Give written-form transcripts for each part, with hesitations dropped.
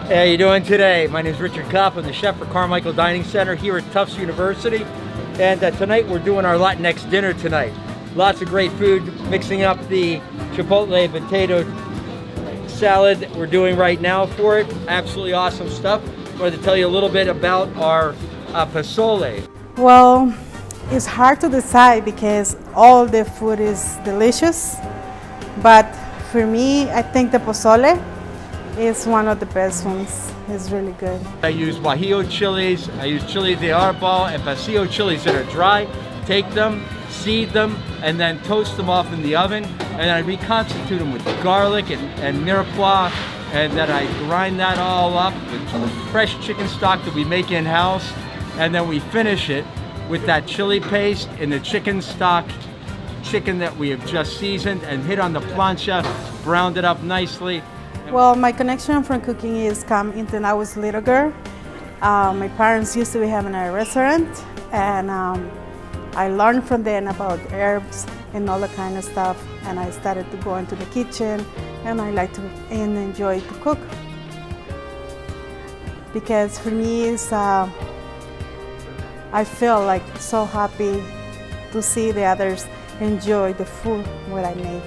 How you doing today? My name is Richard Kopp. I'm the chef for Carmichael Dining Center here at Tufts University. And tonight we're doing our Latinx dinner tonight. Lots of great food, mixing up the chipotle potato salad that we're doing right now for it. Absolutely awesome stuff. I wanted to tell you a little bit about our pozole. Well, it's hard to decide because all the food is delicious. But for me, I think the pozole is one of the best ones. It's really good. I use guajillo chilies, I use chili de árbol and pasilla chilies that are dry. Take them, seed them, and then toast them off in the oven. And then I reconstitute them with garlic and mirepoix. And then I grind that all up with fresh chicken stock that we make in-house. And then we finish it with that chili paste and the chicken stock chicken that we have just seasoned and hit on the plancha, browned it up nicely. Well, my connection from cooking is come when I was a little girl. My parents used to be having a restaurant, and I learned from them about herbs and all that kind of stuff. And I started to go into the kitchen, and I like to and enjoy to cook because for me, it's I feel like so happy to see the others enjoy the food what I make.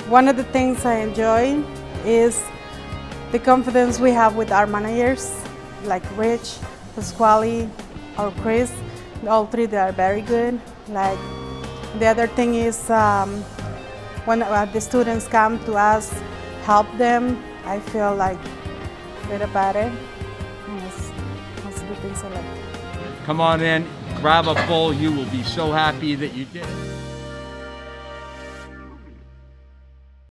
One of the things I enjoy is the confidence we have with our managers, like Rich, Pasquale, or Chris. All three, they are very good. Like the other thing is when the students come to us, help them, I feel like good about it. That's the things I like. Come on in, grab a bowl. You will be so happy that you did it.